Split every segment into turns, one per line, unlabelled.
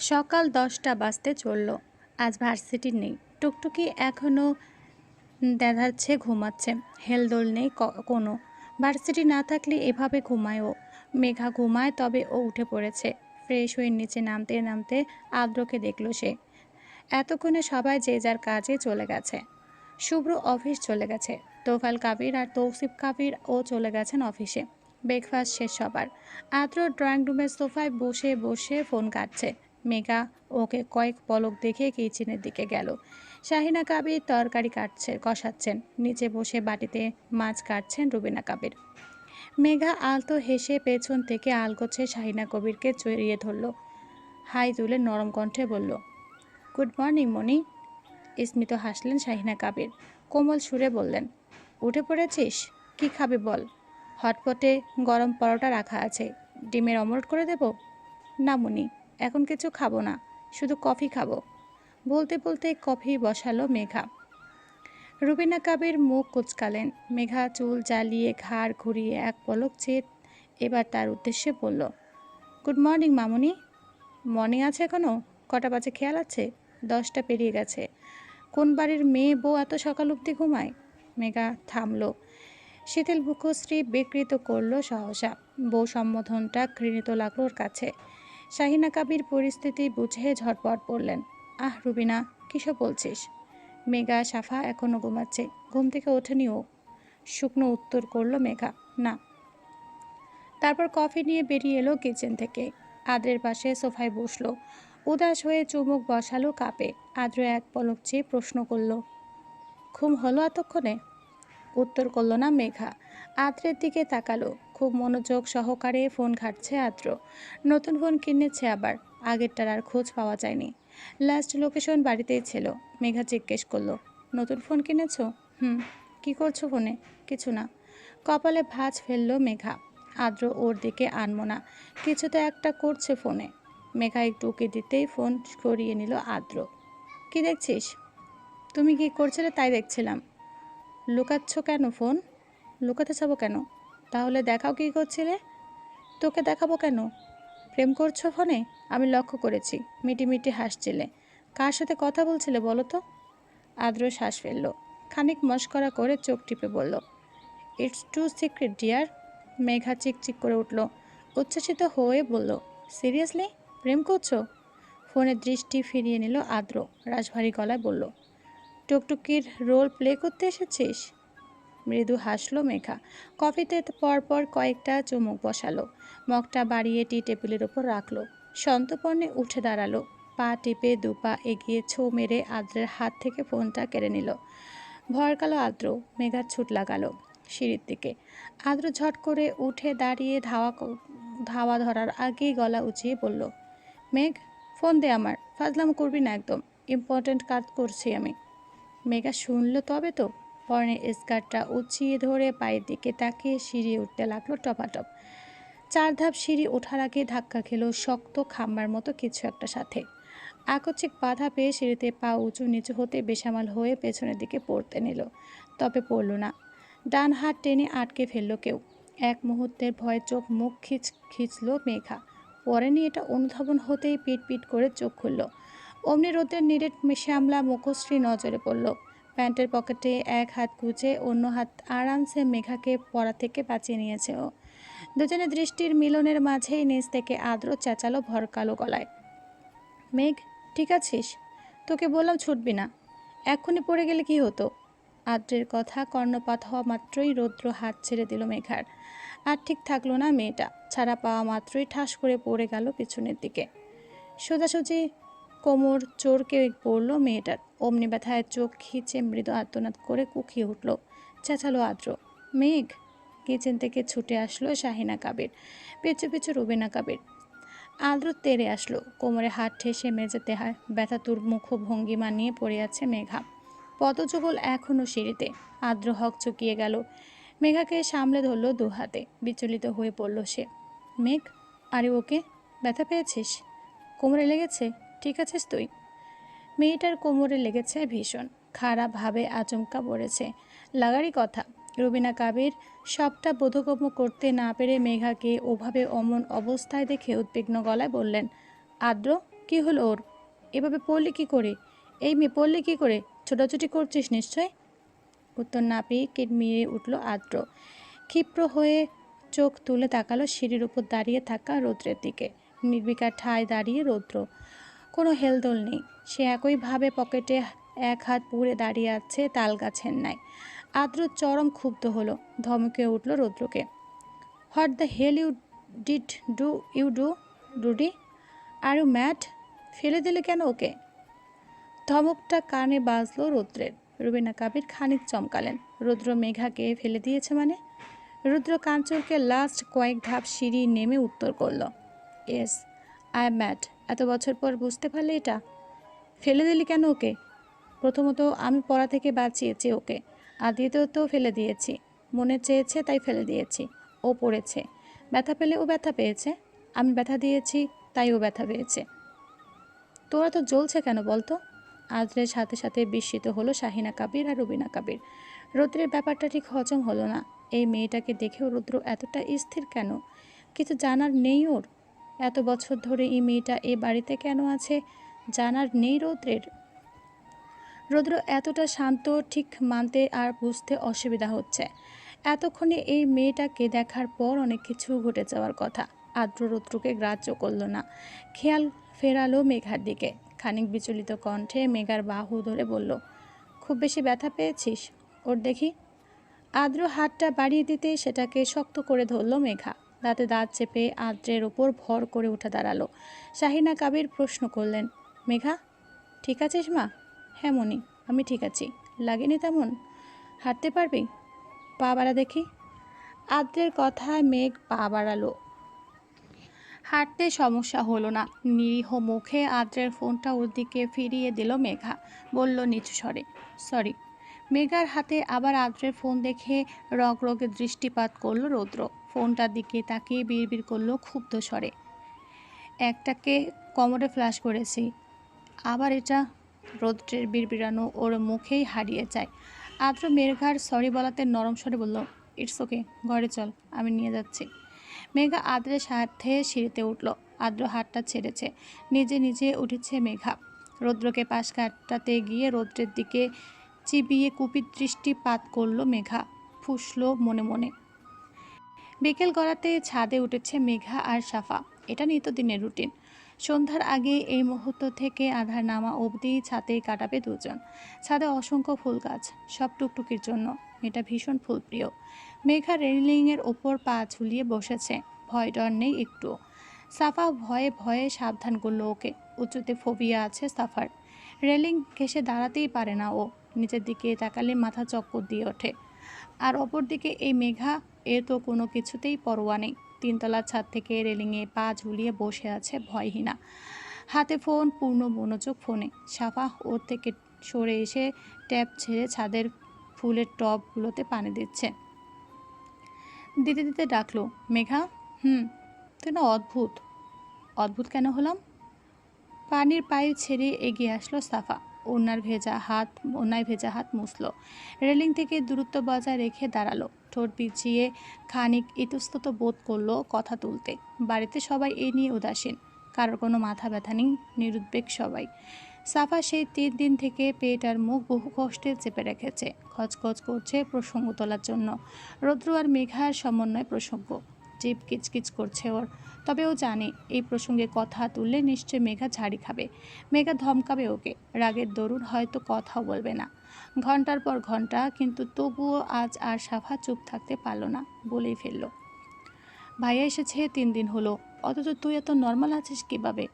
সকাল ১০টা বাজতে চলল। আজ ভার্সিটি নেই। টুকটুকি এখনো দেধাচ্ছে, ঘুমাচ্ছে। হেলদোল নেই কোনো। ভার্সিটি না থাকলে এভাবে ঘুমায় ও। মেঘা ঘুমায়, তবে ও উঠে পড়েছে। ফ্রেশ হয়ে নিচে নামতে নামতে আদ্রকে দেখল সে। এতক্ষণে সবাই যে যার কাজে চলে গেছে। শুভ্র অফিস চলে গেছে। তোফাল কাবির আর তৌসিফ কাবির ও চলে গেছেন অফিসে। ব্রেকফাস্ট শেষ সবার। আদ্র ড্রয়িং রুমের সোফায় বসে বসে ফোন কাটছে। মেঘা ওকে কয়েক পলক দেখে কিচেনের দিকে গেল। শাহিনা কাবির তরকারি কষাচ্ছেন। নিচে বসে বাটিতে মাছ কাটছেন রুবিনা কাবির। মেঘা আলতো হেসে পেছন থেকে আলগোছে শাহিনা কবিরকে জড়িয়ে ধরল। হাই তুলে নরম কণ্ঠে বলল, গুড মর্নিং মনি। স্মিত হাসলেন শাহিনা কাবির। কোমল সুরে বললেন, উঠে পড়েছিস? কি খাবে বল? হটপটে গরম পরোটা রাখা আছে, ডিমের অমলেট করে দেব? না মুনি, এখন কিছু খাবো না, শুধু কফি খাবো। বলতে বলতে কফি বসালো মেঘা। রুবিনা কাবির মুখ কুচকালেন। মেঘা চুল জ্বালিয়ে ঘাড় ঘুরিয়ে এক পলক চেয়ে এবার তার উদ্দেশ্যে বলল, গুড মর্নিং মামুনি। মর্নিং আছে এখনো? কটা বাজে খেয়াল আছে? 10টা পেরিয়ে গেছে। কোন বাড়ির মেয়ে বউ এত সকাল অবধি ঘুমায়? মেঘা থামল। শিথিল বুকশ্রী বিকৃত করল সহসা। বউ সম্বোধনটা ঘৃণিত লাগলো ওর কাছে। শাহিনা কাবির পরিস্থিতি বুঝে ঝটপট পড়লেন, আহ রুবিনা, কিসব বলছিস? মেঘা সাফা এখনো ঘুমাচ্ছে, ঘুম থেকে ওঠেনি ও। শুকনো উত্তর করল মেঘা, না। তারপর কফি নিয়ে বেরিয়ে এলো কিচেন থেকে। আদ্রের পাশে সোফায় বসলো। উদাস হয়ে চুমুক বসালো কাপে। আদ্র এক পলক চেয়ে প্রশ্ন করল, ঘুম হলো এতক্ষণে? উত্তর করল না মেঘা। আদ্রের দিকে তাকালো। খুব মনোযোগ সহকারে ফোন ঘাঁটছে আদ্র। নতুন ফোন কিনেছে আবার। আগেরটার আর খোঁজ পাওয়া যায়নি। লাস্ট লোকেশন বাড়িতেই ছিল। মেঘা জিজ্ঞেস করলো, নতুন ফোন কিনেছো? হুম। কি করছো ফোনে? কিছু না। কপালে ভাঁজ ফেললো মেঘা। আদ্র ওর দিকে আনমনা। কিছু তো একটা করছে ফোনে। মেঘা একটু উকি দিতেই ফোন সরিয়ে নিল আদ্র। কি দেখছিস? তুমি কি করছিলে তাই দেখছিলাম। লুকাচ্ছ কেন ফোন? লুকাতে যাবো কেন? তাহলে দেখাও কি করছিলে। তোকে দেখাবো কেন? প্রেম করছো ফোনে? আমি লক্ষ্য করেছি। মিটি মিটি হাসছিলে। কার সাথে কথা বলছিলে বলো তো? আদ্র শ্বাস ফেলল। খানিক মস্করা করে চোখ টিপে বলল, it's too secret dear. Megha চিকচিক করে উঠল। উচ্ছ্বসিত হয়ে বলল, সিরিয়াসলি? প্রেম করছো? ফোনের দৃষ্টি ফিরিয়ে নিল আদ্র। রাশভারী গলায় বলল, টুকটুকির রোল প্লে করতে এসেছিস? মৃদু হাসলো মেঘা। কফিতে পরপর কয়েকটা চুমুক বসালো। মগটা বাড়িয়ে টি টেবিলের ওপর রাখলো। সন্তর্পণে উঠে দাঁড়ালো। পা টিপে দুপা এগিয়ে ছো মেরে আদ্রের হাত থেকে ফোনটা কেড়ে নিল। ভরকালো আদ্র। মেঘার ছুট লাগালো সিঁড়ির দিকে। আদ্র ঝট করে উঠে দাঁড়িয়ে ধাওয়া ধরার আগেই গলা উঁচিয়ে বলল, মেঘ, ফোন দে আমার। ফাজলামো করবি না একদম। ইম্পর্ট্যান্ট কাজ করছি আমি। মেঘা শুনল তবে তো। পরনের স্কার্টটা উঁচিয়ে ধরে পায়ের দিকে তাকিয়ে সিঁড়ি উঠতে লাগলো টপাটপ। 4 ধাপ সিঁড়ি ওঠার আগে ধাক্কা খেলো শক্ত খাম্বার মতো কিছু একটা সাথে। আকস্মিক বাধা পেয়ে সিঁড়িতে পা উঁচু নিচু হতে বেসামাল হয়ে পেছনের দিকে পড়তে নিল। তবে পড়ল না। ডান হাত টেনে আটকে ফেলল কেউ। এক মুহূর্তের ভয়ে চোখ মুখ খিঁচল মেঘা। পরেনি এটা অনুধাবন হতেই পিট পিট করে চোখ খুলল। অমনি রোদের নিরেট শ্যামলা মুখশ্রী নজরে পড়ল। প্যান্টের পকেটে এক হাত গুজে অন্য হাত আরামসে মেঘাকে পড়া থেকে বাঁচিয়ে নিয়েছে ও। দুজনের দৃষ্টির মিলনের মাঝেই নিচ থেকে আদ্র চেঁচালো ভরকালো গলায়, মেঘ, ঠিক আছিস? তোকে বললাম ছুটবি না। এক্ষুনি পড়ে গেলে কি হতো? আদ্রের কথা কর্ণপাত হওয়া মাত্রই রৌদ্র হাত ছেড়ে দিল মেঘার। আর ঠিক থাকলো না মেয়েটা। ছাড়া পাওয়া মাত্রই ঠাস করে পড়ে গেল পিছনের দিকে। সোজাসুজি কোমর চোরকে পড়ল মেয়েটার। অমনি ব্যথায় চোখ খিচে মৃদু আর্তনাদ করে কুকিয়ে উঠল। চেঁচালো আদ্র, মেঘ! কিচেন থেকে ছুটে আসলো শাহিনা কাবির। পিছু পিছু রুবিনা কাবির। আদ্র তেড়ে আসলো। কোমরে হাত ঠেসে মেঝেতে ব্যথাতুর মুখ ভঙ্গিমা নিয়ে পড়ে আছে মেঘা। পদযুগল এখনো সিঁড়িতে। আদ্র হক চুকিয়ে গেল। মেঘাকে সামলে ধরল দু হাতে। বিচলিত হয়ে পড়ল সে। মেঘ, আরে ওকে, ব্যথা পেয়েছিস? কোমরে লেগেছে? ঠিক আছিস তুই? মেয়েটার কোমরে লেগেছে ভীষণ। খারাপভাবে আচমকা পড়েছে। লাগারই কথা। রুবিনা কাবির সবটা বোধগম্য করতে না পেরে মেঘাকে ওভাবে অমন অবস্থায় দেখে উদ্বিগ্ন গলায় বললেন, আদ্র, কি হলো ওর? এভাবে পড়লি কি করে? এই মেয়ে পড়লি কি করে? ছোটাছুটি করছিস নিশ্চয়? উত্তর না পেয়ে কিড়মিড়ে উঠল আদ্র। ক্ষিপ্র হয়ে চোখ তুলে তাকালো সিঁড়ির উপর দাঁড়িয়ে থাকা রৌদ্রের দিকে। নির্বিকার ঠায় দাঁড়িয়ে রৌদ্র, কোনো হেলদোল নেই। সে একইভাবে পকেটে এক হাত পুড়ে দাঁড়িয়ে আছে তাল গাছের ন্যায়। আদ্র চরম ক্ষুব্ধ হলো, ধমকে উঠল রৌদ্রকে। What the hell you do Rudy? Are you mad? ফেলে দিলে কেন ওকে? ধমকটা কানে বাজলো রৌদ্রের। রুবিনা কাবির খানিক চমকালেন। রুদ্র মেঘাকে ফেলে দিয়েছে মানে? রুদ্র কাঞ্চলকে লাস্ট কয়েক ধাপ সিঁড়ি নেমে উত্তর করল, ইয়েস, আই এম ম্যাড। এত বছর পর বুঝতে পারলে এটা? ফেলে দিলি কেন ওকে? প্রথমত আমি পড়া থেকে বাঁচিয়েছি ওকে, আর দ্বিতীয়ত ফেলে দিয়েছি। মনে চেয়েছে তাই ফেলে দিয়েছি। ও পড়েছে, ব্যথা পেলে ও ব্যথা পেয়েছে। আমি ব্যথা দিয়েছি তাই ও ব্যথা পেয়েছে। তোরা তো জ্বলছে কেন বলতো? আদ্রের সাথে সাথে বিস্মিত হলো শাহিনা কাবির আর রুবিনা কাবির। রুদ্রের ব্যাপারটা ঠিক হজম হলো না। এই মেয়েটাকে দেখেও রুদ্র এতটা স্থির কেন? কিছু জানার নেই ওর? এত বছর ধরে এই মেয়েটা এ বাড়িতে কেন আছে জানার নেই রৌদ্রের? রৌদ্র এতটা শান্ত ঠিক মানতে আর বুঝতে অসুবিধা হচ্ছে। এতক্ষণে এই মেয়েটাকে দেখার পর অনেক কিছু ঘটে যাওয়ার কথা। আদ্র রৌদ্রকে গ্রাহ্য করল না। খেয়াল ফেরালো মেঘার দিকে। খানিক বিচলিত কণ্ঠে মেঘার বাহু ধরে বলল, খুব বেশি ব্যথা পেয়েছিস? ওর দেখি। আদ্র হাতটা বাড়িয়ে দিতে সেটাকে শক্ত করে ধরল মেঘা। দাঁতে দাঁত চেপে আদ্রের ওপর ভর করে উঠে দাঁড়ালো। শাহিনা কাবির প্রশ্ন করলেন, মেঘা ঠিক আছিস মা? হ্যাঁ মনি, আমি ঠিক আছি। লাগেনি তেমন? হাঁটতে পারবি? পা বাড়া দেখি। আদ্রের কথায় মেঘ পা বাড়ালো। হাঁটতে সমস্যা হলো না। নিরীহ মুখে আদ্রের ফোনটা ওর দিকে ফিরিয়ে দিল মেঘা। বলল নিচু স্বরে, সরি। মেঘার হাতে আবার আদ্রের ফোন দেখে রগরগে দৃষ্টিপাত করলো রৌদ্র। ফোনটার দিকে তাকিয়ে বিড়বিড় করলো ক্ষুব্ধ স্বরে, একটাকে কোমরে ফ্ল্যাশ করেছি, আবার এটা। রৌদ্রের বিড়বিড়ানো ওর মুখেই হারিয়ে যায়। আদ্র মেঘার সরি বলাতে নরম স্বরে বলল, ইটস ওকে, ঘরে চল, আমি নিয়ে যাচ্ছি। মেঘা আদ্রের সাথে সিঁড়িতে উঠল। আদ্র হাতটা ছেড়েছে, নিজে নিজে উঠেছে মেঘা। রৌদ্রকে পাশ কাটাতে গিয়ে রৌদ্রের দিকে চিবিয়ে কুপির দৃষ্টিপাত করল মেঘা। ফুঁসলো মনে মনে। বিকেল গড়াতে ছাদে উঠেছে মেঘা আর সাফা। এটা নিত্যদিনের রুটিন। সন্ধ্যার আগে এই মুহূর্ত থেকে আধার নামা অবধি ছাদেই কাটাবে দুজন। ছাদে অসংখ্য ফুল গাছ, সব টুকটুকির জন্য। এটা ভীষণ ফুলপ্রিয়। মেঘা রেলিংয়ের ওপর পা ঝুলিয়ে বসেছে, ভয় ডর নেই একটু। সাফা ভয়ে ভয়ে সাবধান করলো ওকে। উঁচুতে ফোবিয়া আছে সাফার। রেলিং ঘেঁষে দাঁড়াতেই পারে না ও। নিচের দিকে তাকালে মাথা চক্কর দিয়ে ওঠে। আর অপরদিকে এই মেঘা, এর তো কোনো কিছুতেই পরোয়া নেই। তিনতলার ছাদ থেকে রেলিংয়ে পা ঝুলিয়ে বসে আছে ভয়হীনা। হাতে ফোন, পূর্ণ মনোযোগ ফোনে। সাফা ওর থেকে সরে এসে ট্যাপ ছেড়ে ছাদের ফুলের টবগুলোতে পানি দিচ্ছে। দিতে দিতে ডাকলো, মেঘা। তুই না অদ্ভুত। অদ্ভুত কেন হলাম? পানির পাইপ ছেড়ে এগিয়ে আসলো সাফা। ওনায় ভেজা হাত মুছল। রেলিং থেকে দূরত্ব বজায় রেখে দাঁড়ালো। ঠোঁট পিছিয়ে খানিক ইতস্তত বোধ করলো কথা তুলতে। বাড়িতে সবাই এই নিয়ে উদাসীন। কারোর কোনো মাথা ব্যথা নেই, নিরুদ্বেগ সবাই। সাফা সেই 3 দিন থেকে পেট আর মুখ বহু কষ্টে চেপে রেখেছে। খচখচ করছে প্রসঙ্গ তোলার জন্য। রৌদ্র আর মেঘার সমন্বয় প্রসঙ্গ। জিভ কিচকিচ করছে ওর। তবে ও জানে এই প্রসঙ্গে কথা তুললে নিশ্চয় মেঘা ঝাড়ি খাবে। মেঘা ধমকাবে ওকে। রাগের দরুন হয়তো কথাও বলবে না, ঘন্টার পর ঘন্টা। কিন্তু তবুও আজ আর সাফা চুপ থাকতে পারল না, বলেই ফেলল, ভাইয়া এসেছে 3 দিন হলো, অথচ তুই এত নর্মাল আছিস কিভাবে?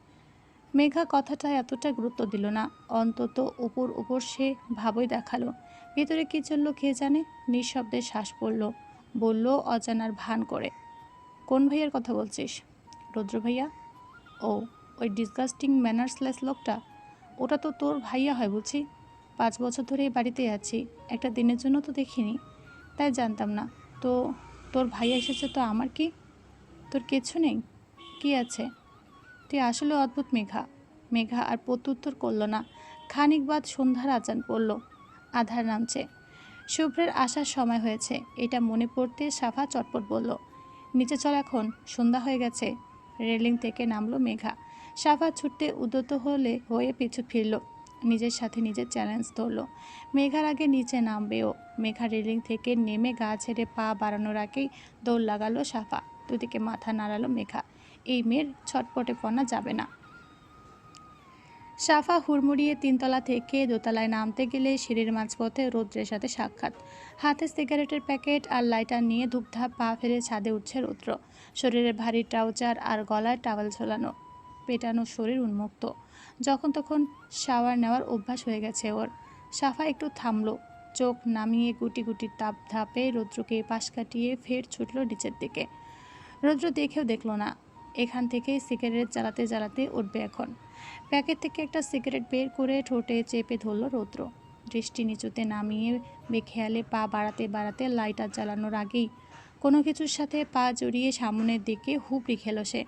মেঘা কথাটা এতটা গুরুত্ব দিল না। অন্তত উপর উপর সে ভাবই দেখালো। ভিতরে কী চলল কে জানে। নিঃশব্দে শ্বাস পড়ল। বলল অজানার ভান করে, কোন ভাইয়ার কথা বলছিস? রৌদ্র ভাইয়া? ও, ওই ডিসগাস্টিং ম্যানার্সলেস লোকটা? ওটা তো তোর ভাইয়া হয় বুঝি। 5 বছর ধরে এই বাড়িতে আছি, একটা দিনের জন্য তো দেখিনি, তাই জানতাম না। তো তোর ভাইয়া এসেছে তো আমার কি? তোর কিছু নেই? কি আছে? তুই আসলে অদ্ভুত মেঘা। মেঘা আর প্রত্যুত্তর করল না। খানিক বাদ সন্ধ্যার আজান পড়ল। আধার নামছে। শুভ্রের আসার সময় হয়েছে, এটা মনে পড়তে সাফা চটপট বলল, নিচে চল এখন, সন্ধ্যা হয়ে গেছে। রেলিং থেকে নামলো মেঘা। সাফা ছুটতে উদ্যত হয়ে পিছু ফিরল, নিজের সাথে নিজের চ্যালেঞ্জ ধরল। মেঘার আগে নিচে নামবেও। মেঘা রেলিং থেকে নেমে গা ছেড়ে পা বাড়ানোর আগেই দৌড় লাগালো সাফা। দুদিকে মাথা নাড়ালো মেঘা। এই মেয়ের ছটপটেপনা যাবে না। সাফা হুড়মুড়িয়ে 3তলা থেকে দোতলায় নামতে গেলে সিঁড়ির মাঝপথে রৌদ্রের সাথে সাক্ষাৎ। হাতে সিগারেটের প্যাকেট আর লাইটার নিয়ে ধূপধাপ পা ফেলে ছাদে উঠছে রৌদ্র। শরীরে ভারী ট্রাউজার আর গলায় টাওয়েল ঝোলানো, পেটানো শরীর উন্মুক্ত। যখন তখন শাওয়ার নেওয়ার অভ্যাস হয়ে গেছে ওর। সাফা একটু থামলো, চোখ নামিয়ে গুটি গুটি তাপ ধাপে রৌদ্রকে পাশ কাটিয়ে ফের ছুটল নিচের দিকে। রৌদ্র দেখেও দেখল না, এখান থেকেই সিগারেট জ্বালাতে জ্বালাতে উঠবে এখন। প্যাকেট থেকে একটা সিগারেট বের করে ঠোঁটে চেপে ধরল রৌদ্র। দৃষ্টি নিচুতে নামিয়ে বেখেয়ালে পা বাড়াতে বাড়াতে লাইটার জ্বালানোর আগেই কোনো কিছুর সাথে পা জড়িয়ে সামনের দিকে হুবড়ি খেল সে।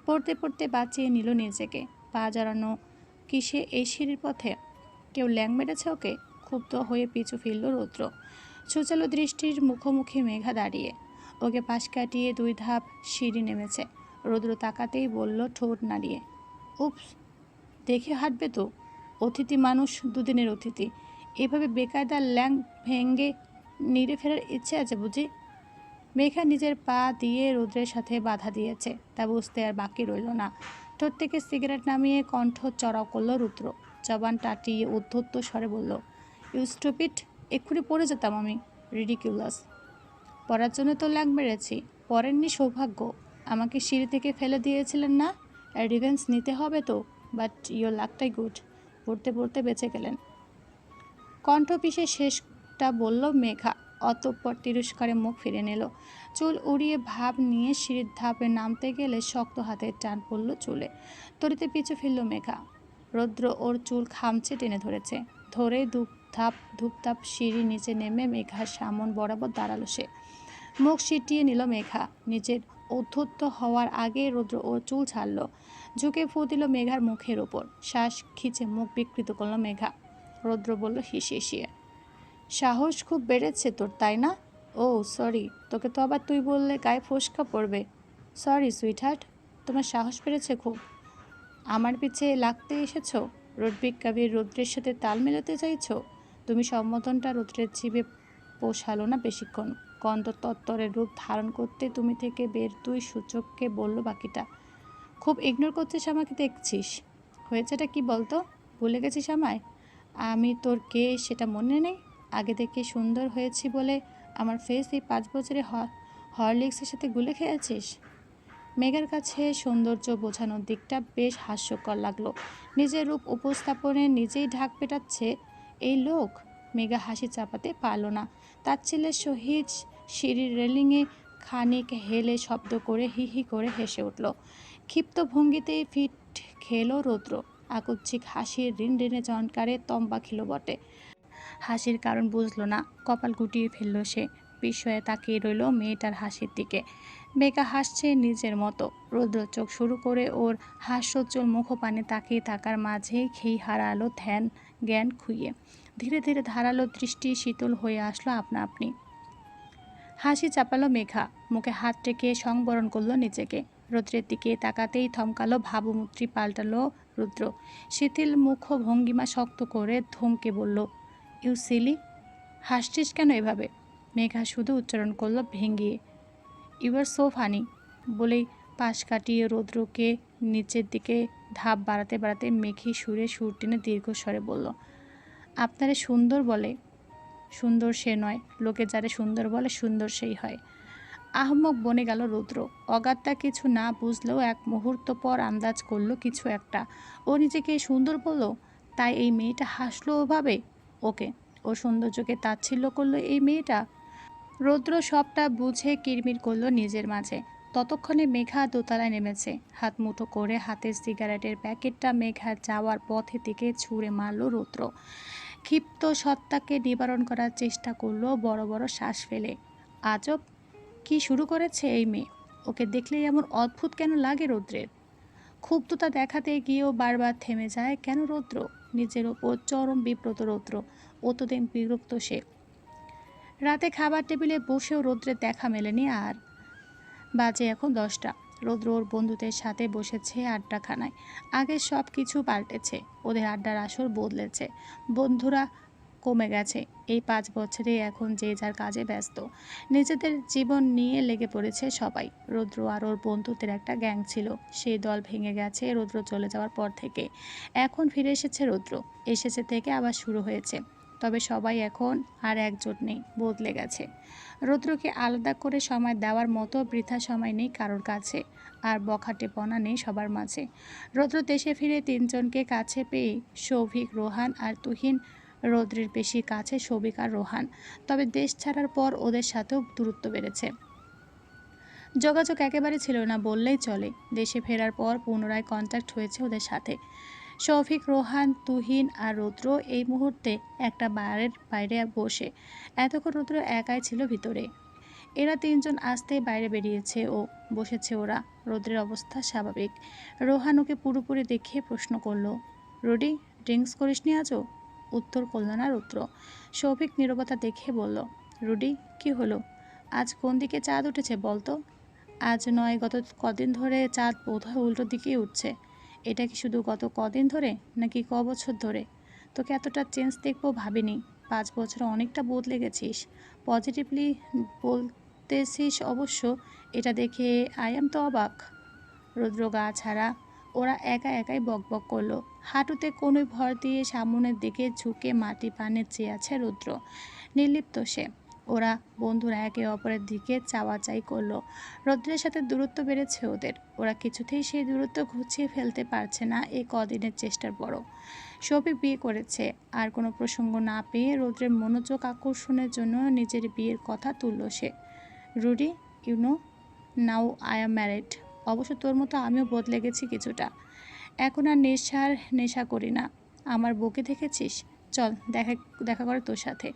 পড়তে পড়তে বাঁচিয়ে নিল নিজেকে। পা জড়ানো কিসে এই সিঁড়ির পথে? কেউ ল্যাং মেরেছে ওকে? ক্ষুব্ধ হয়ে পিছু ফিরল রৌদ্র। সুচালো দৃষ্টির মুখোমুখি মেঘা দাঁড়িয়ে। ওকে পাশ কাটিয়ে 2 ধাপ সিঁড়ি নেমেছে। রৌদ্র তাকাতেই বলল ঠোঁট নাড়িয়ে, উপস, দেখে হাঁটবে তো। অতিথি মানুষ, দুদিনের অতিথি। এভাবে বেকায়দা ল্যাং ভেঙ্গে নিড়ে ফেরার ইচ্ছে আছে বুঝি? মেঘা নিজের পা দিয়ে রৌদ্রের সাথে বাধা দিয়েছে, তা বুঝতে আর বাকি রইল না। ঠোঁট থেকে সিগারেট নামিয়ে কণ্ঠ চড়াও করল রুদ্র। জবান টাটিয়ে উদ্ধত্ত স্বরে বলল, ইউ স্টুপিড, এক্ষুনি পড়ে যেতাম আমি। রিডিকিউলাস। পড়ার জন্য তো ল্যাং মেরেছি, পড়েননি সৌভাগ্য। আমাকে সিঁড়ি থেকে ফেলে দিয়েছিলেন না? রিভেন্স নিতে হবে তো। বাট ইয়োর লাকটাই গুড, পড়তে পড়তে বেঁচে গেলেন। কণ্ঠ পিষে শেষটা বলল মেঘা, অতঃপর তিরস্কারে মুখ ফিরে নিল। চুল উড়িয়ে ভাব নিয়ে সিঁড়ির ধাপে নামতে গেলে শক্ত হাতের টান পড়ল চুলে। তরিতে পিছু ফিরল মেঘা। রৌদ্র ওর চুল খামচে টেনে ধরেছে। ধরে ধূপধাপ সিঁড়ি নিচে নেমে মেঘার সামন বরাবর দাঁড়ালো সে। মুখ সিটিয়ে নিল মেঘা। নিজের অধ্যত্ত হওয়ার আগে রৌদ্র ওর চুল ছাড়ল। ঝুঁকে ফু দিল মেঘার মুখের ওপর। শ্বাস খিচে মুখ বিকৃত করল মেঘা। রৌদ্র বলল হিসিয়ে, সাহস খুব বেড়েছে তোর, তাই না? ও সরি, তোকে তো আবার তুই বললে গায়ে ফোসকা পড়বে। সরি সুইটহার্ট, তোমার সাহস বেড়েছে খুব। আমার পিছে লাগতে এসেছো? রোডবিক কাবির রৌদ্রের সাথে তাল মেলাতে চাইছো? তুমি সম্বোধনটা রৌদ্রের জিভে পোষালো না বেশিক্ষণ। গন্ধ তত্তরের রূপ ধারণ করতে তুমি থেকে বের 2 সূচককে বলল বাকিটা। খুব ইগনোর করছিস আমাকে দেখছিস। হয়েছেটা কি বলতো? ভুলে গেছিস আমায়? আমি তোর কে সেটা মনে নেই? আগে থেকে সুন্দর হয়েছি বলে আমার ফেস এই 5 বছরে হরলিক্সের সাথে গুলে খেয়েছিস? মেঘার কাছে সৌন্দর্য বোঝানোর দিকটা বেশ হাস্যকর লাগলো। নিজের রূপ উপস্থাপনে নিজেই ঢাক পেটাচ্ছে এই লোক। মেঘা হাসি চাপাতে পারল না। তাচ্ছিল্যের সহিত সিঁড়ির রেলিংয়ে খানিক হেলে শব্দ করে হি হি করে হেসে উঠল। ক্ষিপ্ত ভঙ্গিতেই ফিট খেল রৌদ্র। আকস্মিক হাসির রিনরিনে চমৎকারে তম্বা খিল বটে। হাসির কারণ বুঝল না, কপাল গুটিয়ে ফেলল সে। বিস্ময়ে তাকিয়ে রইল মেয়েটার হাসির দিকে। মেঘা হাসছে নিজের মতো। রৌদ্র চোখ শুরু করে ওর হাস্যোজ্জ্বল মুখপানে তাকিয়ে থাকার মাঝেই খেই হারালো ধ্যান জ্ঞান খুইয়ে। ধীরে ধীরে ধারালো দৃষ্টি শীতল হয়ে আসলো আপনা আপনি। হাসি চাপালো মেঘা, মুখে হাত রেখে সংবরণ করলো নিজেকে। রৌদ্রের দিকে তাকাতেই থমকালো ভাবমূর্তি পাল্টালো রুদ্র। শিথিল মুখ ভঙ্গিমা শক্ত করে ধমকে বলল, ইউ সিলি, হাসছিস কেন এভাবে? মেঘা শুধু উচ্চারণ করলো ভেঙিয়ে, ইউ আর সো ফানি। বলেই পাশ কাটিয়ে রৌদ্রকে নিচের দিকে ধাপ বাড়াতে বাড়াতে মেঘি সুরে সুর টেনে দীর্ঘস্বরে বলল, আপনারে সুন্দর বলে? সুন্দর সে নয়, লোকে যারে সুন্দর বলে সুন্দর সেই হয়। আহম্মক বনে গেল রৌদ্র। অগাত্যা কিছু না বুঝলেও এক মুহূর্ত পর আন্দাজ করলো কিছু একটা। ও নিজেকে সুন্দর বলল, তাই এই মেয়েটা হাসলো ওভাবে ওকে। ও সৌন্দর্যকে তাচ্ছিল্য করলো এই মেয়েটা। রৌদ্র সবটা বুঝে কিরমির করলো নিজের মাঝে। ততক্ষণে মেঘা দোতলায় নেমেছে। হাত মুঠো করে হাতের সিগারেটের প্যাকেটটা মেঘা যাওয়ার পথে থেকে ছুঁড়ে মারল রৌদ্র। ক্ষিপ্ত সত্তাকে নিবারণ করার চেষ্টা করলো বড় বড় শ্বাস ফেলে। আজব, কি শুরু করেছে এই মেয়ে? ওকে দেখলেই এমন অদ্ভুত কেন লাগে রৌদ্রের? ক্ষুব্ধতা দেখাতে গিয়েও বারবার থেমে যায় কেন রৌদ্র? নিজের ওপর চরম বিব্রত রৌদ্র। অতদিন বিরক্ত সে। রাতে খাবার টেবিলে বসেও রৌদ্রের দেখা মেলেনি আর। বাজে এখন 10টা। রৌদ্র ওর বন্ধুদের সাথে বসেছে আড্ডাখানায়। আগে সব কিছু পাল্টেছে, ওদের আড্ডার আসর বদলেছে, বন্ধুরা কমে গেছে। এই 5 বছরে এখন যে যার কাজে ব্যস্ত, নিজেদের জীবন নিয়ে লেগে পড়েছে সবাই। রৌদ্র আর ওর বন্ধুদের একটা গ্যাং ছিল, সেই দল ভেঙে গেছে রৌদ্র চলে যাওয়ার পর থেকে। এখন ফিরে এসেছে রৌদ্র, এসেছে থেকে আবার শুরু হয়েছে। তবে সবাই এখন আর একজোট নেই, বদলে গেছে। রৌদ্রকে আলাদা করে সময় দেওয়ার মতো বৃথা সময় নেই কারোর কাছে, আর বখাটেপনা নেই সবার মাঝে। রৌদ্র দেশে ফিরে 3জনকে কাছে পেয়ে সৌভিক, রোহান আর তুহিন। রৌদ্রের বেশি কাছে সৌভিক আর রোহান, তবে দেশ ছাড়ার পর ওদের সাথেও দূরত্ব বেড়েছে। যোগাযোগ একেবারে ছিল না বললেই চলে। দেশে ফেরার পর পুনরায় কন্ট্যাক্ট হয়েছে ওদের সাথে। শফিক, রোহান, তুহিন আর রৌদ্র এই মুহূর্তে একটা বারের বাইরে বসে। এতক্ষণ রৌদ্র একাই ছিল ভিতরে। এরা 3জন আসতেই বাইরে বেরিয়েছে ও বসেছে ওরা। রৌদ্রের অবস্থা স্বাভাবিক। রোহান ওকে পুরোপুরি দেখে প্রশ্ন করলো, রুডি, ড্রিঙ্কস করিসনি আজও? উত্তর করল না রৌদ্র। শফিক নীরবতা দেখে বলল, রুডি, কি হলো? আজ কোন দিকে চাঁদ উঠেছে বলতো? আজ নয়, গত কদিন ধরে চাঁদ বোধহয় উল্টো দিকেই উঠছে। এটা কি শুধু গত কদিন ধরে, নাকি বছর ধরে? তোকে এতটা চেঞ্জ দেখবো ভাবিনি। 5 বছরে অনেকটা বদলে গেছিস। পজিটিভলি বলতেছিস অবশ্য, এটা দেখে আই এম তো অবাক। রৌদ্র গা ছাড়া ওরা একা একাই বকবক করলো। হাঁটুতে কোনোই ভর দিয়ে সামনের দিকে ঝুঁকে মাটি পানে চেয়ে আছে রৌদ্র। নির্লিপ্ত সে। ওরা বন্ধুরা একে অপরের দিকে চাওয়াচাই করলো। রৌদ্রের সাথে দূরত্ব বেড়েছে ওদের। ওরা কিছুতেই সেই দূরত্ব ঘুচিয়ে ফেলতে পারছে না এই কদিনের চেষ্টার পরও। শফিক বিয়ে করেছে। আর কোনো প্রসঙ্গ না পেয়ে রৌদ্রের মনোযোগ আকর্ষণের জন্য নিজের বিয়ের কথা তুলল সে। Rudy, you know, now I am married. অবশ্য তোর মতো আমিও বদলে গেছি কিছুটা। এখন আর নেশা করি না। আমার বউকে দেখেছিস? চল দেখা দেখা করে তোর সাথে।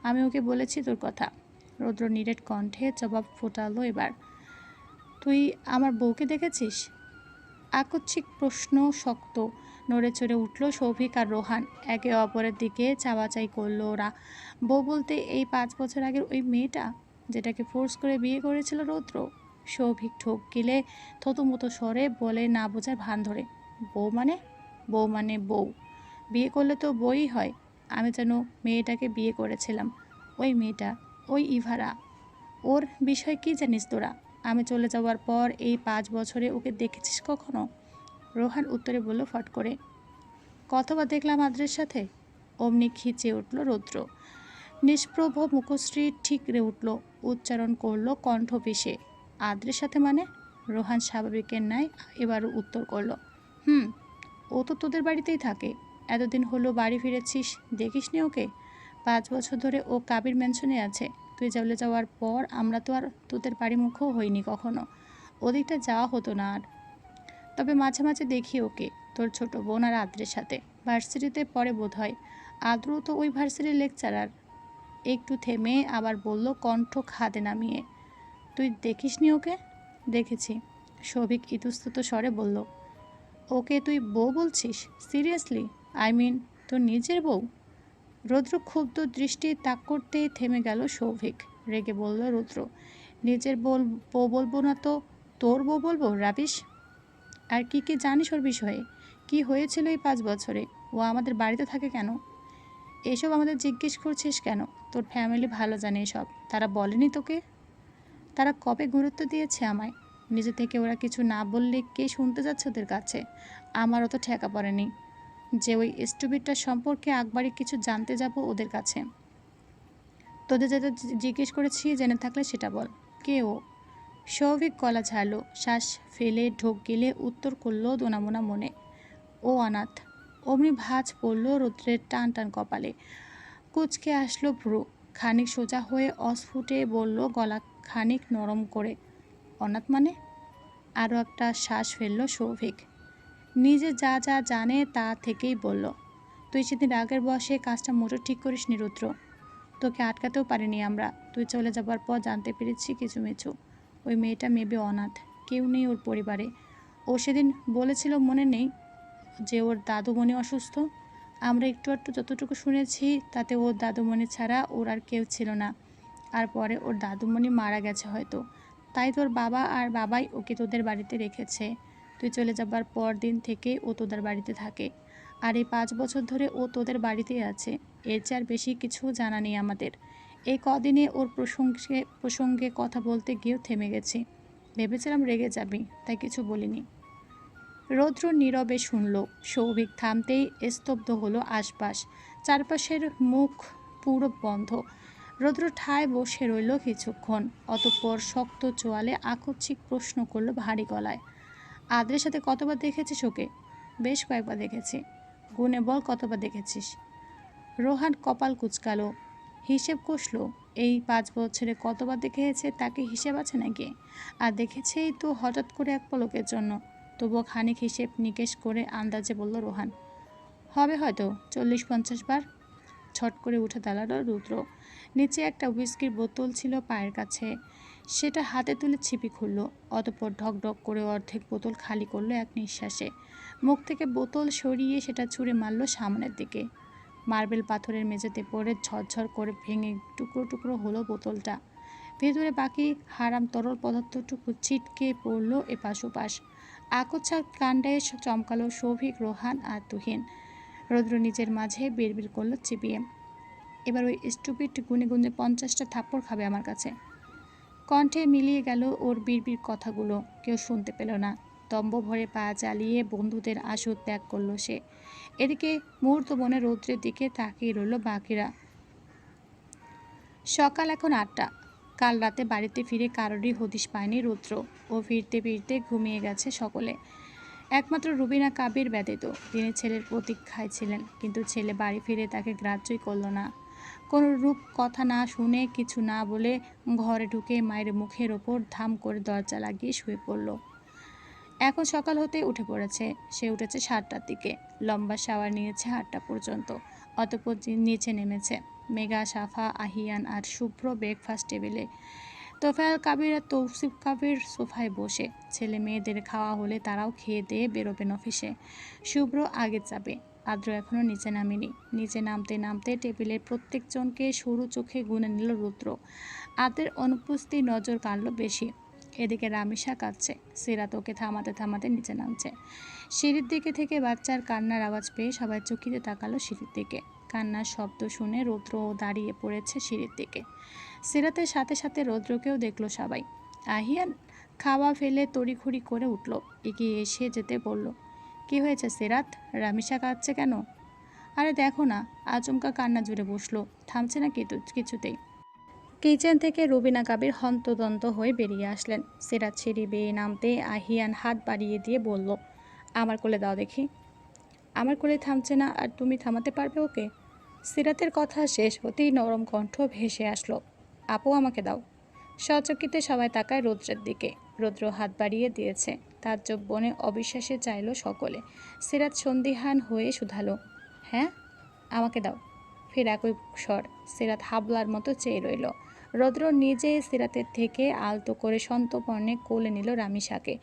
আমি ওকে বলেছি তোর কথা। রৌদ্র নিরেট কণ্ঠে জবাব ফোটালো এবার। তুই আমার বউকে দেখেছিস? আকস্মিক প্রশ্ন শক্ত। নড়ে চড়ে উঠল সৌভিক আর রোহান। একে অপরের দিকে চাওয়াচাই করলো ওরা। বউ বলতে এই 5 বছর আগের ওই মেয়েটা, যেটাকে ফোর্স করে বিয়ে করেছিল রৌদ্র। সৌভিক ঠোক গিলে থতমতো স্বরে বলে না বোঝার ভান ধরে, বউ মানে? বউ মানে বউ। বিয়ে করলে তো বউই হয়। আমি যেন মেয়েটাকে বিয়ে করেছিলাম। ওই মেয়েটা, ওই ইভারা। ওর বিষয়ে কি জানিস তোরা? আমি চলে যাওয়ার পর এই 5 বছরে ওকে দেখেছিস কখনো? রোহান উত্তরে বলল ফট করে, কতবার দেখলাম আদ্রের সাথে। অমনি খিচে উঠল রৌদ্র। নিষ্প্রভ মুখশ্রী ঠিকরে উঠল, উচ্চারণ করলো কণ্ঠ পিষে, আদ্রের সাথে মানে? রোহান স্বাভাবিকের ন্যায় এবারও উত্তর করল, হুম, ও তো তোদের বাড়িতেই থাকে। এতদিন হলো বাড়ি ফিরেছিস, দেখিসনি ওকে? 5 বছর ধরে ও কাবির ম্যানশনে আছে। তুই চলে যাওয়ার পর আমরা তো আর তোদের বাড়ি মুখও হইনি কখনো। ওদিকটা যাওয়া হতো না আর। তবে মাঝে মাঝে দেখি ওকে, তোর ছোট বোন আর আদ্রের সাথে। ভার্সিটিতে পড়ে বোধ হয়। আদ্রও তো ওই ভার্সিটির লেকচারার। একটু থেমে আবার বলল কণ্ঠ খাদে নামিয়ে, তুই দেখিসনি ওকে? দেখেছি। সৌভিক ইতস্তত স্বরে বলল, ওকে তুই বউ বলছিস? সিরিয়াসলি? আই মিন তোর নিজের বউ? রৌদ্র ক্ষুব্ধ দৃষ্টি তাক করতেই থেমে গেল সৌভিক। রেগে বলল রৌদ্র, নিজের বউ বলবো না তো তোর বউ বলবো? রাবিশ। আর কি কি জানিস ওর বিষয়ে? কি হয়েছিল এই 5 বছরে? ও আমাদের বাড়িতে থাকে কেন? এসব আমাদের জিজ্ঞেস করছিস কেন? তোর ফ্যামিলি ভালো জানে এসব। তারা বলেনি তোকে? তারা কবে গুরুত্ব দিয়েছে আমায়? নিজে থেকে ওরা কিছু না বললে কে শুনতে যাচ্ছে ওদের কাছে? আমারও তো ঠেকা পড়েনি যে ওই স্টুপিডটার সম্পর্কে একবারই কিছু জানতে যাব ওদের কাছে। তোদের যেটা জিজ্ঞেস করেছি জেনে থাকলে সেটা বল, কে ও? সৌভিক গলা ঝাড়ল, শ্বাস ফেলে ঢোক গিলে উত্তর করলো দোনামোনা মনে, ও অনাথ। অমনি ভাঁজ পড়ল রৌদ্রের টান টান কপালে। কুঁচকে আসলো ভ্রু, খানিক সোজা হয়ে অস্ফুটে বলল গলা খানিক নরম করে, অনাথ মানে? আরও একটা শ্বাস ফেলল সৌভিক। নিজে যা যা জানে তা থেকেই বলল, তুই সেদিন রাগের বসে কাজটা মোটর ঠিক করিসনি রুদ্র। তোকে আটকাতেও পারিনি আমরা। তুই চলে যাবার পর জানতে পেরেছি কিছু মিছু। ওই মেয়েটা মেবে অনাথ, কেউ নেই ওর পরিবারে। ও সেদিন বলেছিল মনে নেই যে ওর দাদুমণি অসুস্থ? আমরা একটু একটু যতটুকু শুনেছি তাতে ওর দাদুমণি ছাড়া ওর আর কেউ ছিল না। আর পরে ওর দাদুমণি মারা গেছে হয়তো। তাই তোর বাবা আর বাবাই ওকে তোদের বাড়িতে রেখেছে। তুই চলে যাবার পর দিন থেকে ও তোদের বাড়িতে থাকে। আর এই 5 বছর ধরে ও তোদের বাড়িতেই আছে। এর চেয়ে আর বেশি কিছু জানা নেই আমাদের। এই কদিনে ওর প্রসঙ্গে প্রসঙ্গে কথা বলতে গিয়েও থেমে গেছি। ভেবেছিলাম রেগে যাবি, তাই কিছু বলিনি। রৌদ্র নীরবে শুনল। সৌভিক থামতেই স্তব্ধ হলো আশপাশ। চারপাশের মুখ পুরো বন্ধ। রৌদ্র ঠায় বসে রইল কিছুক্ষণ, অতঃপর শক্ত চোয়ালে আকস্মিক প্রশ্ন করল ভারী গলায়, আদ্রের সাথে কতবার দেখেছিস ওকে? বেশ কয়েকবার দেখেছি। গুনে বল কতবার দেখেছিস। রোহান কপাল কুঁচকালো, হিসেব কষল। এই 5 বছরে কতবার দেখেছে তাকে হিসেব আছে নাকি? আর দেখেছেই তো হঠাৎ করে এক পলকের জন্য। তবুও খানিক হিসেব নিকেশ করে আন্দাজে বলল রোহান, হবে হয়তো 40-50 বার। ছট করে উঠে দাঁড়ালো রুদ্র। নিচে একটা হুইস্কির বোতল ছিল পায়ের কাছে, সেটা হাতে তুলে ছিপি খুলল। অতঃপর ঢক ঢক করে অর্ধেক বোতল খালি করলো এক নিঃশ্বাসে। মুখ থেকে বোতল সরিয়ে সেটা ছুঁড়ে মারল সামনের দিকে। মার্বেল পাথরের মেঝেতে পড়ে ঝরঝর করে ভেঙে টুকরো টুকরো হলো বোতলটা। ভেতরে বাকি হারাম তরল পদার্থটুকু ছিটকে পড়ল এপাশ ওপাশ। আকস্মাৎ কাণ্ডে চমকালো সৌভিক, রোহান আর তুহিন। রৌদ্র নিজের মাঝে বিড়বিড় করলো চিবিয়ে, এবার ওই স্টুপিড গুনে গুনে 50টা থাপ্পড় খাবে আমার কাছে। কণ্ঠে মিলিয়ে গেল ওর বিড়বিড় কথাগুলো। কেউ শুনতে পেল না। দম্ভ ভরে পা চালিয়ে বন্ধুদের আসর ত্যাগ করলো সে। এদিকে মুহূর্ত বনে রৌদ্রের দিকে তাকিয়ে রইল বাকিরা। সকাল এখন 8টা। কাল রাতে বাড়িতে ফিরে কারোরই হদিশ পায়নি রৌদ্র। ও ফিরতে ফিরতে ঘুমিয়ে গেছে সকলে, একমাত্র রুবিনা কাবির ব্যতীত। তিনি ছেলের প্রতীক্ষায় ছিলেন, কিন্তু ছেলে বাড়ি ফিরে তাকে গ্রাহ্যই করল না। কোনো রূপ কথা না শুনে, কিছু না বলে ঘরে ঢুকে মায়ের মুখের ওপর ধাম করে দরজা লাগিয়ে শুয়ে পড়ল। এখন সকাল হতে উঠে পড়েছে। সে উঠেছে 7টার দিকে, লম্বা শাওয়ার নিয়েছে 8টা পর্যন্ত। অতঃপর নিচে নেমেছে। মেঘা, সাফা, আহিয়ান আর শুভ্র ব্রেকফাস্ট টেবিলে, তোফায়েল কাবির আর তৌসিফ কাবির সোফায় বসে। ছেলে মেয়েদের খাওয়া হলে তারাও খেয়ে দিয়ে বেরোবেন অফিসে। শুভ্র আগে যাবে। আদ্র এখনও নিচে নামেনি। নিচে নামতে নামতে টেবিলের প্রত্যেকজনকে সরু চোখে গুনে নিল রুদ্র। আদ্রের অনুপস্থিতি নজর কাড়ল বেশি। এদিকে রামিসা কাঁদছে। সিরাত ওকে থামাতে থামাতে নিচে নামছে। সিঁড়ির দিকে থেকে বাচ্চার কান্নার আওয়াজ পেয়ে সবাই চকিতে তাকালো সিঁড়ির দিকে। কান্নার শব্দ শুনে রৌদ্রও দাঁড়িয়ে পড়েছে সিঁড়ির দিকে। সিরাতের সাথে সাথে রৌদ্রকেও দেখলো সবাই। আহিয়ান খাওয়া ফেলে তড়িঘড়ি করে উঠল, এগিয়ে এসে যেতে বলল, কি হয়েছে সিরাত? রামিসা কাঁদছে কেন? আরে দেখো না, আচমকা কান্না জুড়ে বসলো, থামছে না কিছুতেই। কিচেন থেকে রুবিনা কাবির হন্তদন্ত হয়ে বেরিয়ে আসলেন। সিরাত সিঁড়ি বেয়ে নামতে আহিয়ান হাত বাড়িয়ে দিয়ে বলল, আমার কোলে দাও দেখি। আমার কোলে থামছে না, আর তুমি থামাতে পারবে ওকে? সিরাতের কথা শেষ হতেই নরম কণ্ঠ ভেসে আসলো, আপু আমাকে দাও। সচকিতে সবাই তাকায় রৌদ্রের দিকে। রৌদ্র হাত বাড়িয়ে দিয়েছে। তাজ্জব বনে অবিশ্বাসে চাইল সকলে। সিরাত সন্দিহান হয়ে শুধালো, হ্যাঁ আমাকে দাও। ফের একই স্বর। সিরাত হাবলার মতো চেয়ে রইল। রৌদ্র নিজে সিরাতের থেকে আলতো করে সন্তর্পণে কোলে নিল রামিসাকে।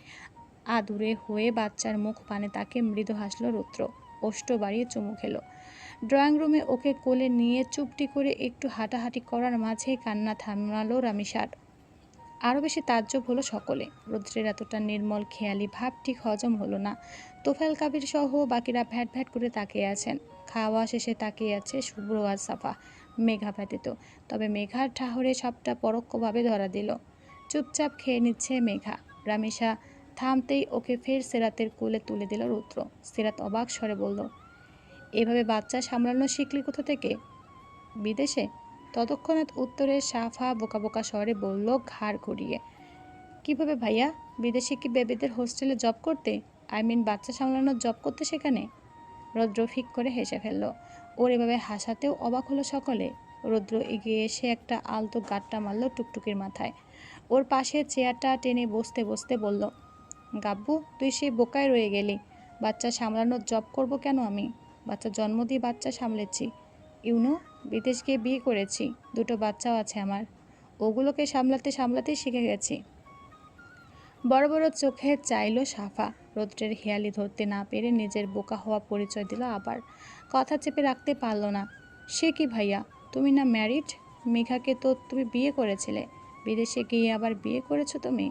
আদুরে হয়ে বাচ্চার মুখ পানে তাকে মৃদু হাসল রৌদ্র। ওষ্ঠ বাড়িয়ে চুমু খেলো। ড্রয়িং রুমে ওকে কোলে নিয়ে চুপটি করে একটু হাঁটাহাঁটি করার মাঝেই কান্না থামালো রামিসার। আরও বেশি তাজ্জব হলো সকলে। রৌদ্রের এতটা নির্মল খেয়ালি ভাব ঠিক হজম হলো না। তোফায়েল কাবির সহ বাকিরা ভ্যাট ভ্যাট করে তাকিয়ে আছেন। খাওয়া শেষে তাকিয়ে আছে শুভ্র আর সাফা, মেঘা ব্যতীত। তবে মেঘার ঠাহরে সবটা পরোক্ষভাবে ধরা দিল। চুপচাপ খেয়ে নিচ্ছে মেঘা। রামিসা থামতেই ওকে ফের সিরাতের কোলে তুলে দিল রৌদ্র। সিরাত অবাক স্বরে বলল, এভাবে বাচ্চা সামলানো শিখলি কোথা থেকে? বিদেশে। ততক্ষণাৎ উত্তরে সাফা বোকা বোকা স্বরে বলল ঘাড় ঘুরিয়ে, কিভাবে ভাইয়া? বিদেশে কি বেবিদের হোস্টেলে জব করতে? বাচ্চা সামলানোর জব করতে সেখানে? রৌদ্র ফিক করে হেসে ফেলল। ওর এভাবে হাসাতেও অবাক হলো সকলে। রৌদ্র এগিয়ে এসে একটা আলতো গাঁটটা মারল টুকটুকির মাথায়। ওর পাশে চেয়ারটা টেনে বসতে বসতে বলল, গাব্বু তুই সেই বোকায় রয়ে গেলি। বাচ্চা সামলানোর জব করব কেন আমি? বাচ্চা জন্ম দিয়ে বাচ্চা সামলেছি। ইউনো, বিদেশ গিয়ে বিয়ে করেছি, 2টো বাচ্চাও আছে আমার। ওগুলোকে সামলাতে সামলাতেই শিখে গেছি। বড় বড় চোখে চাইল সাফা। রৌদ্রের হেয়ালি ধরতে না পেরে নিজের বোকা হওয়া পরিচয় দিল আবার। কথা চেপে রাখতে পারল না। সে কি ভাইয়া, তুমি না ম্যারিড? মেঘাকে তো তুমি বিয়ে করেছিলে। বিদেশে গিয়ে আবার বিয়ে করেছো তুমি?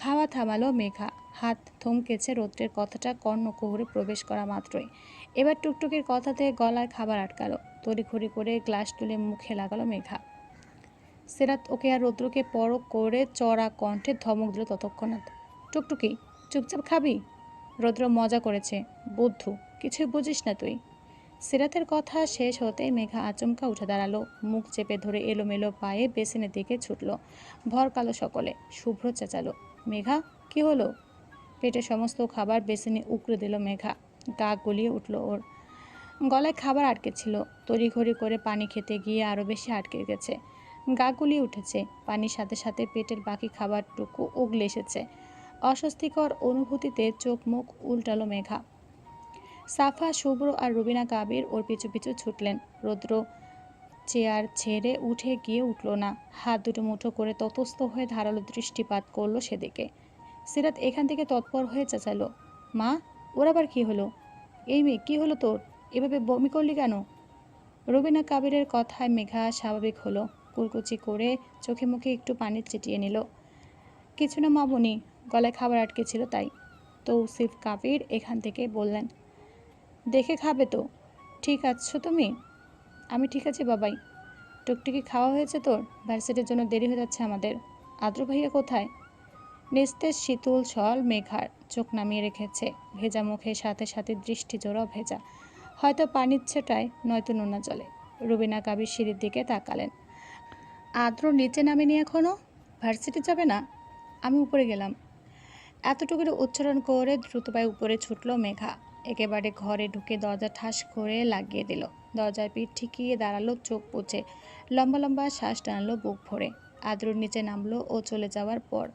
খাওয়া থামালো মেঘা। হাত থমকেছে রৌদ্রের কথাটা কর্ণকুহরে প্রবেশ করা মাত্রই। এবার টুকটুকির কথাতে গলায় খাবার আটকালো। তড়িঘড়ি করে গ্লাস তুলে মুখে লাগালো মেঘা। সিরাত ওকে আর রৌদ্রকে পরক করে চড়া কণ্ঠে ধমক দিল ততক্ষণাৎ। টুকটুকি, চুপচাপ খাবি? রৌদ্র মজা করেছে। বুদ্ধু, কিছুই বুঝিস না তুই। সিরাতের কথা শেষ হতেই মেঘা আচমকা উঠে দাঁড়ালো। মুখ চেপে ধরে এলোমেলো পায়ে বেসিনের দিকে ছুটল। ভর কালো সকলে। শুভ্র চেঁচালো, মেঘা, কি হলো? পেটে সমস্ত খাবার বেসিনে উকড়ে দিল মেঘা। গা গলিয়ে উঠল ওর। গলায় খাবার আটকে ছিল। তড়িঘড়ি করে পানি খেতে গিয়ে আরও বেশি আটকে গেছে। গা গুলিয়ে উঠেছে। পানির সাথে সাথে পেটের বাকি খাবারটুকু উগলে এসেছে। অস্বস্তিকর অনুভূতিতে চোখ মুখ উল্টালো মেঘা। সাফা, শুভ্র আর রুবিনা কাবির ওর পিছু পিছু ছুটলেন। রৌদ্র চেয়ার ছেড়ে উঠে গিয়ে উঠল না। হাত দুটো মুঠো করে ততস্থ হয়ে ধারালো দৃষ্টিপাত করলো সেদিকে। সিরাত এখান থেকে তৎপর হয়ে চেঁচালো, মা, ওর আবার কী হলো? এই মেয়ে, কী হলো তোর? এভাবে বমি করলি কেন? রুবিনা কাবিরের কথায় মেঘা স্বাভাবিক হলো। কুলকুচি করে চোখে মুখে একটু পানি ছিটিয়ে নিল। কিছু না মামুনি, গলায় খাবার আটকে ছিল তাই। তৌসিফ কাবির এখান থেকে বললেন, দেখে খাবে তো। ঠিক আছো তুমি? আমি ঠিক আছি বাবাই। টুকটুকি খাওয়া হয়েছে তোর? ভার্সিটির জন্য দেরি হয়ে যাচ্ছে আমাদের। আদ্র ভাইয়া কোথায়? নিস্তেজ শীতল ছল মেঘার চোখ নামিয়ে রেখেছে। ভেজা মুখের সাথে সাথে দৃষ্টি জোড়াও ভেজা। হয়তো পানির ছেটায়, নয়তো নোনা জলে। রুবিনা কাবির সিঁড়ির দিকে তাকালেন। আদ্র নিচে নামেনি এখনো? ভার্সিটি যাবে না? আমি উপরে গেলাম। এতটুকু উচ্চারণ করে দ্রুত পায়ে উপরে ছুটল মেঘা। একেবারে ঘরে ঢুকে দরজা ঠাস করে লাগিয়ে দিল। দরজার পিঠ ঠিকিয়ে দাঁড়ালো চোখ বুজে। লম্বা লম্বা শ্বাস টানলো বুক ভরে। আদ্রর নিচে নামলো ও চলে যাওয়ার পর।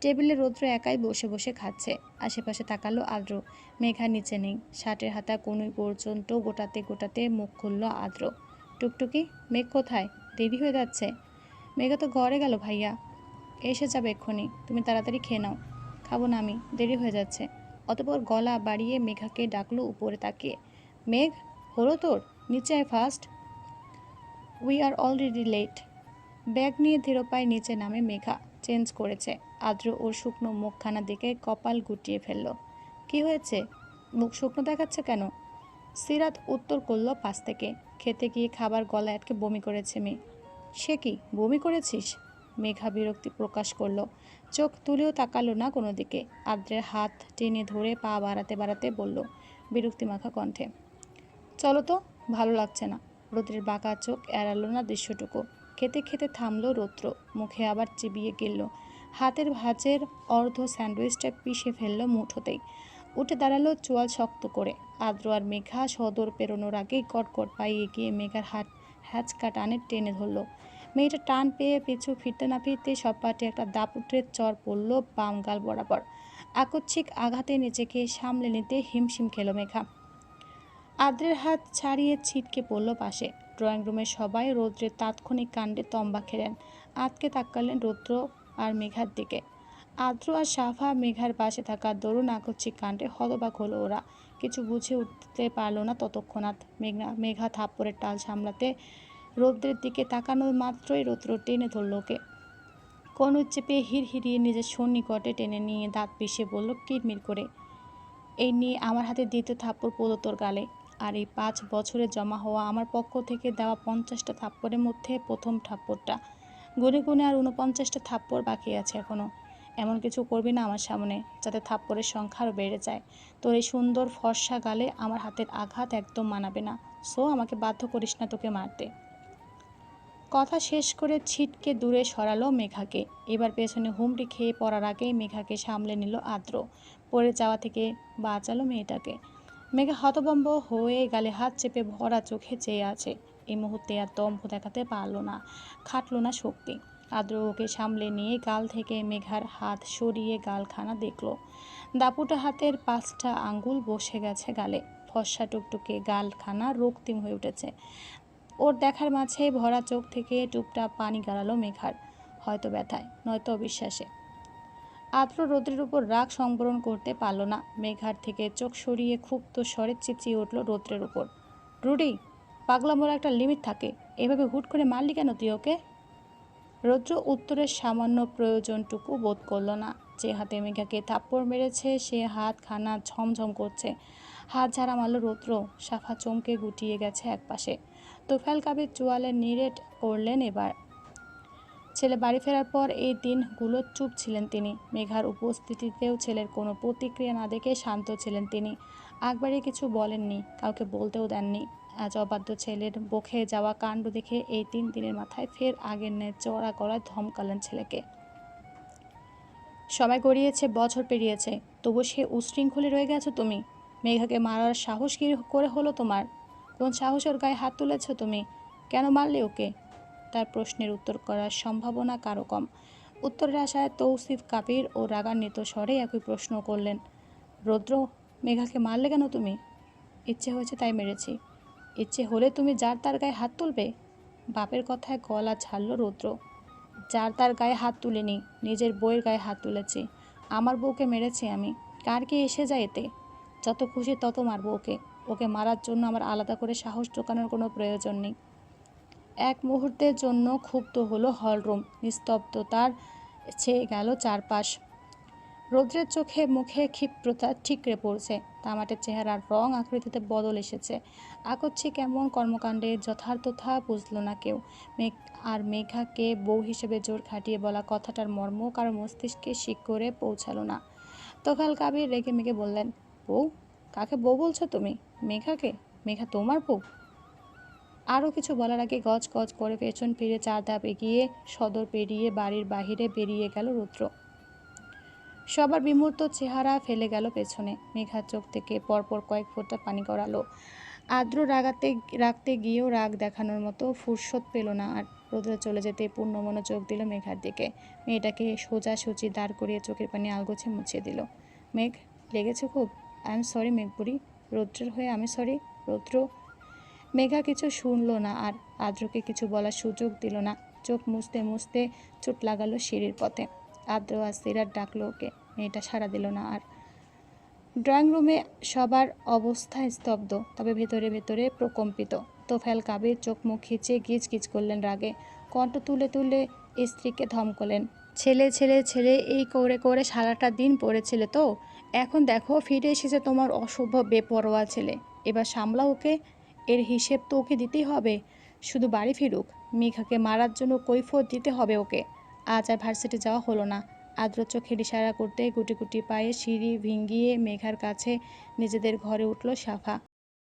টেবিলে রৌদ্র একাই বসে বসে খাচ্ছে। আশেপাশে তাকালো আদ্র। মেঘা নিচে নেই। শার্টের হাতা কনুই পর্যন্ত গোটাতে গোটাতে মুখ খুলল আদ্র। টুকটুকি, মেঘ কোথায়? দেরি হয়ে যাচ্ছে। মেঘা তো ঘরে গেল ভাইয়া। এসে যাবে এক্ষুনি, তুমি তাড়াতাড়ি খেয়ে নাও। খাবো না আমি, দেরি হয়ে যাচ্ছে। অতঃপর গলা বাড়িয়ে মেঘাকে ডাকলো উপরে তাকিয়ে। মেঘ, হলো তোর? নিচে আয় fast. We are already late. Bag নিয়ে ধীর পায়ে নিচে নামে মেঘা। চেঞ্জ করেছে। আদ্র ওর শুকনো মুখখানা দিকে কপাল গুটিয়ে ফেলল। কি হয়েছে? মুখ শুকনো দেখাচ্ছে কেন? সিরাত উত্তর করল পাশ থেকে, খেতে গিয়ে খাবার গলায় আটকে বমি করেছে মেয়ে। সে কি, বমি করেছিস? মেঘা বিরক্তি প্রকাশ করলো। চোখ তুলেও তাকালো না কোনো দিকে। আদ্রের হাত টেনে ধরে পা বাড়াতে বাড়াতে বলল বিরক্তি মাখা কণ্ঠে, চলো তো, ভালো লাগছে না। রৌদ্রের বাঁকা চোখ এড়ালো না দৃশ্যটুকু। খেতে খেতে থামলো রৌদ্র। মুখে আবার চিবিয়ে গেল। হাতের ভাঁজের অর্ধ স্যান্ডউইচটা পিষে ফেললো মুঠোতেই। উঠে দাঁড়ালো চোয়াল শক্ত করে। আদ্র আর মেঘা সদর পেরোনোর আগেই কটকট পায়ে এগিয়ে মেঘার হাত হ্যাচকা টানে টেনে ধরলো। মেয়েটা টান পেয়ে পিছু ফিরতে না ফিরতে সপাটে একটা দাপুটের চর পড়ল বাম গাল বরাবর। আকস্মিক আঘাতে নিজেকে সামলে নিতে হিমশিম খেল মেঘা। আদ্রের হাত ছাড়িয়ে ছিটকে পড়ল পাশে। ড্রয়িং রুমের সবাই রৌদ্রের তাৎক্ষণিক কাণ্ডে তম্বা খেলেন। আতকে তাকালেন রৌদ্র আর মেঘার দিকে। আদ্র আর সাফা মেঘার পাশে থাকা দরুণ আকস্মিক কাণ্ডে হতবাক হলো ওরা। কিছু বুঝে উঠতে পারল না ততক্ষণাৎ। মেঘা থাপ্পড়ের টাল সামলাতে রৌদ্রের দিকে তাকানো মাত্রই রৌদ্র টেনে ধরল ওকে। কোন চেপে হিড়হিড়িয়ে নিজের সন্নিকটে টেনে নিয়ে দাঁত পিষে বলল কিরমির করে, এই নিয়ে আমার হাতে দ্বিতীয় থাপ্পড় পড়ল তোর গালে। আর এই 5 বছরে জমা হওয়া আমার পক্ষ থেকে দেওয়া 50টা থাপ্পড়ের মধ্যে প্রথম থাপ্পড়টা। গুনে গুনে আর 49টা থাপ্পড় বাকি আছে এখনও। এমন কিছু করবি না আমার সামনে যাতে থাপ্পড়ের সংখ্যা আরও বেড়ে যায়। তোর এই সুন্দর ফর্সা গালে আমার হাতের আঘাত একদম মানাবে না। সো আমাকে বাধ্য করিস না তোকে মারতে। কথা শেষ করে ছিটকে দূরে সরালো মেঘাকে। এবার পেছনে হুমড়ি খেয়ে পড়ার আগেই মেঘাকে সামলে নিল আদ্র। পড়ে যাওয়া থেকে বাঁচালো মেয়েটাকে। মেঘা হতভম্ব হয়ে গালে হাত চেপে ভরা চোখে চেয়ে আছে। এই মুহূর্তে আর দম্ভ দেখাতে পারল না, খাটল না শক্তি। আদ্র ওকে সামলে নিয়ে গাল থেকে মেঘার হাত সরিয়ে গালখানা দেখল। দাপুটা হাতের 5টা আঙ্গুল বসে গেছে গালে। ফর্সা টুকটুকে গালখানা রক্তিম হয়ে উঠেছে। ওর দেখার মাঝে ভরা চোখ থেকে টুপটা পানি গাড়ালো মেঘার, হয়তো ব্যথায়, নয়তো অবিশ্বাসে। আদ্র রৌদ্রের উপর রাগ সংবরণ করতে পারল না। মেঘার থেকে চোখ সরিয়ে ক্ষুব্ধ স্বরে চিচিয়ে উঠল রৌদ্রের উপর, রুডি, পাগলামোর একটা লিমিট থাকে। এভাবে হুট করে মারলি কেন তুই ওকে? রৌদ্র উত্তরের সামান্য প্রয়োজনটুকু বোধ করল না। যে হাতে মেঘাকে থাপ্পড় মেরেছে সে হাত খানা ঝমঝম করছে। হাত ঝাড়া মারল রৌদ্র। সাফা চমকে গুটিয়ে গেছে একপাশে। তোফায়েল কাবির চোয়ালে নিরেট করলেন এবার। ছেলে বাড়ি ফেরার পর এই দিনগুলো চুপ ছিলেন তিনি। মেঘার উপস্থিতিতেও ছেলের কোনো প্রতিক্রিয়া না দেখে শান্ত ছিলেন তিনি। আগ বাড়িয়ে কিছু বলেননি, কাউকে বলতেও দেননি। আজ অবাধ্য ছেলের বকে যাওয়া কাণ্ড দেখে এই 3 দিনের মাথায় ফের আগের ন্যায় চড়া গলায় ধমকালেন ছেলেকে। সময় গড়িয়েছে, বছর পেরিয়েছে, তবু সে উশৃঙ্খলে রয়ে গেছো তুমি। মেঘাকে মারার সাহস কী করে হলো তোমার? কোন সাহসের গায়ে হাত তুলেছ তুমি? কেন মারলে ওকে? তার প্রশ্নের উত্তর করার সম্ভাবনা কারো কম। উত্তরের আশায় তৌসিফ কাবির ও রাগান্বিত স্বরে একই প্রশ্ন করলেন। রৌদ্র, মেঘাকে মারলে কেন তুমি? ইচ্ছে হয়েছে তাই মেরেছি। ইচ্ছে হলে তুমি যার তার গায়ে হাত তুলবে? বাপের কথায় গলা ঝাড়ল রৌদ্র। যার তার গায়ে হাত তুলিনি, নিজের বউয়ের গায়ে হাত তুলেছি। আমার বউকে মেরেছি আমি। কার কি এসে যায় এতে? যত খুশি তত মারবো ওকে। ওকে মারার জন্য আমার আলাদা করে সাহস জোগানোর কোনো প্রয়োজন নেই। এক মুহূর্তের জন্য ক্ষুব্ধ হলো হলরুম। নিস্তব্ধতার ছেয়ে গেল চারপাশ। রৌদ্রের চোখে মুখে ক্ষিপ্রতা ঠিকরে পড়ছে। তামাটের চেহারার রং আকৃতিতে বদল এসেছে। আকস্মিক কেমন কর্মকাণ্ডে যথার্থতা বুঝল না কেউ। মেঘাকে বউ হিসেবে জোর খাটিয়ে বলা কথাটার মর্ম কারো মস্তিষ্কে শিক করে পৌঁছালো না। তোফায়েল কাবির রেগে মেগে বললেন, বউ? কাকে বউ বলছো তুমি? মেঘাকে? মেঘা তোমার বউ? আরও কিছু বলার আগে গজ গজ করে পেছন ফিরে 4 ধাপ এগিয়ে সদর পেরিয়ে বাড়ির বাহিরে বেরিয়ে গেল রুদ্র। সবার বিমূর্ত চেহারা ফেলে গেল পেছনে। মেঘার চোখ থেকে পরপর কয়েক ফোঁটা পানি গড়ালো। আদ্র রাখতে গিয়েও রাগ দেখানোর মতো ফুরসত পেল না আর। রৌদ্র চলে যেতে পূর্ণ মনোযোগ দিল মেঘার দিকে। মেয়েটাকে সোজাসুজি দাঁড় করিয়ে চোখের পানি আলগোছে মুছিয়ে দিল। মেঘ, লেগেছে খুব? আই এম সরি মেঘবুড়ি। রৌদ্রের হয়ে আমি সরি। রৌদ্র। মেঘা কিছু শুনল না আর। আদ্রকে কিছু বলার সুযোগ দিল না। চোখ মুছতে মুছতে চোট লাগালো সিঁড়ির পথে। আদ্র আর সিরাত ডাকলো ওকে। মেয়েটা সাড়া দিল না আর। ড্রয়িং রুমে সবার অবস্থা স্তব্ধ, তবে ভেতরে ভেতরে প্রকম্পিত। তোফায়েল কাবির চোখ মুখ খিচে গিজ গিজ করলেন রাগে। কণ্ঠ তুলে তুলে স্ত্রীকে ধমকলেন, ছেলে ছেলে ছেলে এই করে করে সারাটা দিন পড়েছিলে তো। এখন দেখো ফিরে এসেছে তোমার অসভ্য বেপরোয়া ছেলে। এবার সামলা ওকে। এর হিসেব তো ওকে দিতেই হবে। শুধু বাড়ি ফিরুক, মেঘাকে মারার জন্য কৈফিয়ত দিতে হবে ওকে। আজ আর ভার্সিটি যাওয়া হলো না। আদ্র চোখের ইশারা করতে গুটি গুটি পায়ে সিঁড়ি ভিঙ্গিয়ে মেঘার কাছে নিজেদের ঘরে উঠল সাফা।